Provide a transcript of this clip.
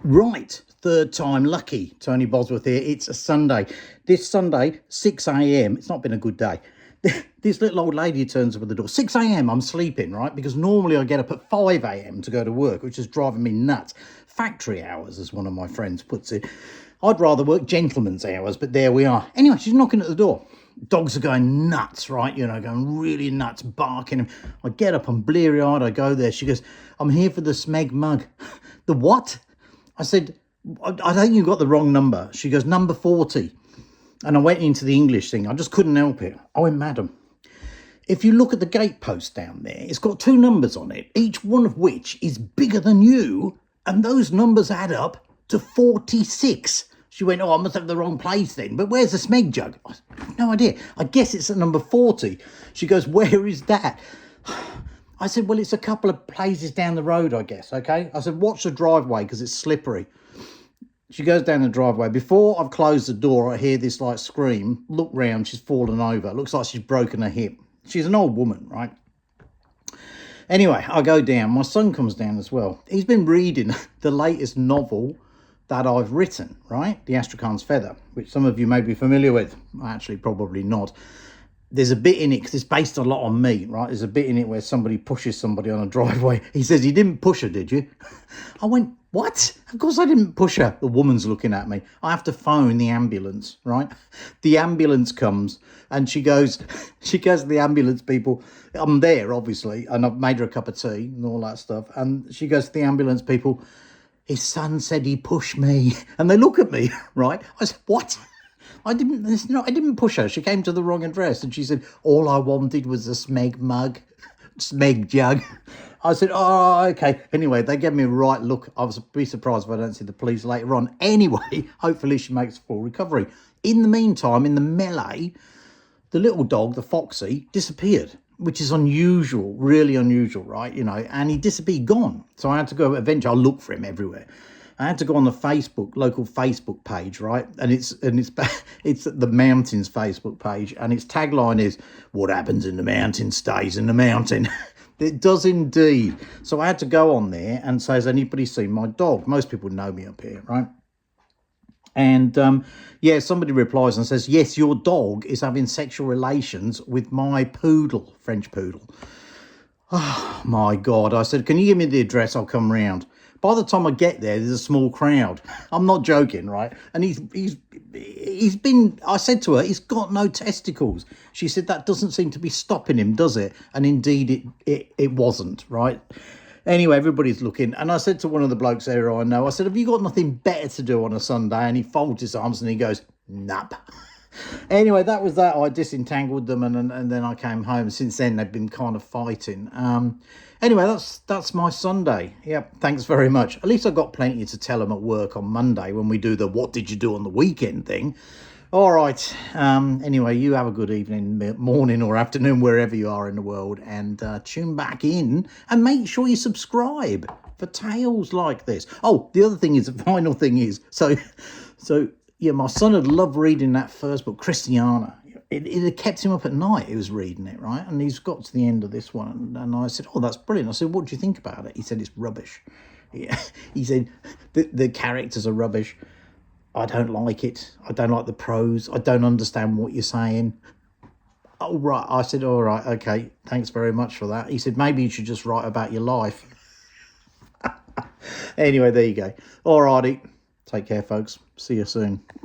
Right, third time lucky. Tony Bosworth here. It's a Sunday. This Sunday, 6 a.m. It's not been a good day. This little old lady turns up at the door. 6 a.m. I'm sleeping, right? Because normally I get up at 5 a.m. to go to work, which is driving me nuts. Factory hours, as one of my friends puts it. I'd rather work gentleman's hours, but there we are. Anyway, she's knocking at the door. Dogs are going nuts, right? You know, going really nuts, barking. I get up, I'm bleary-eyed, I go there. She goes, I'm here for the Smeg mug. The what? I said, I think you got the wrong number. She goes, number 40. And I went into the English thing. I just couldn't help it. I went, madam, if you look at the gatepost down there, it's got two numbers on it, each one of which is bigger than you. And those numbers add up to 46. She went, oh, I must have the wrong place then. But where's the Smeg jug? I have no idea. I guess it's at number 40. She goes, where is that? I said, well, it's a couple of places down the road, I guess, okay? I said, watch the driveway because it's slippery. She goes down the driveway. Before I've closed the door, I hear this, like, scream. Look round, she's fallen over. It looks like she's broken her hip. She's an old woman, right? Anyway, I go down. My son comes down as well. He's been reading the latest novel that I've written, right? The Astrakhan's Feather, which some of you may be familiar with. Actually, probably not. There's a bit in it, because it's based a lot on me, right? There's a bit in it where somebody pushes somebody on a driveway. He says, you didn't push her, did you? I went, what? Of course I didn't push her. The woman's looking at me. I have to phone the ambulance, right? The ambulance comes and she goes to the ambulance people. I'm there, obviously, and I've made her a cup of tea and all that stuff. And she goes to the ambulance people, his son said he pushed me. And they look at me, right? I said, what? I didn't push her. She came to the wrong address and she said, all I wanted was a Smeg mug, Smeg jug. I said, oh, okay. Anyway, they gave me a right look. I was be surprised if I don't see the police later on. Anyway, hopefully she makes full recovery. In the meantime, in the melee, the little dog, the Foxy, disappeared, which is unusual, really unusual, right? You know, and he disappeared, gone. So I had to go, eventually I'll look for him everywhere. I had to go on the local Facebook page, right? And it's the Mountains Facebook page, and its tagline is, what happens in the mountain stays in the mountain. It does indeed. So I had to go on there and say, has anybody seen my dog? Most people know me up here, right? And yeah, somebody replies and says, yes, your dog is having sexual relations with my poodle, French poodle. Oh my God. I said, can you give me the address? I'll come round. By the time I get there, there's a small crowd. I'm not joking, right? And he's been, I said to her, he's got no testicles. She said, that doesn't seem to be stopping him, does it? And indeed it wasn't, right? Anyway, everybody's looking. And I said to one of the blokes there I know, I said, have you got nothing better to do on a Sunday? And he folds his arms and he goes, nope. Anyway, that was that. I disentangled them and then I came home. Since then, they've been kind of fighting. Anyway, that's my Sunday. Yep, thanks very much. At least I got plenty to tell them at work on Monday when we do the what did you do on the weekend thing. All right. Anyway, you have a good evening, morning or afternoon, wherever you are in the world. And tune back in and make sure you subscribe for tales like this. Oh, the other thing is, the final thing is, so yeah, my son had loved reading that first book, Christiana. It had kept him up at night. He was reading it, right? And he's got to the end of this one. And I said, oh, that's brilliant. I said, what do you think about it? He said, it's rubbish. Yeah. He said, the characters are rubbish. I don't like it. I don't like the prose. I don't understand what you're saying. Oh, right. I said, all right, okay. Thanks very much for that. He said, maybe you should just write about your life. Anyway, there you go. All righty. Take care, folks. See you soon.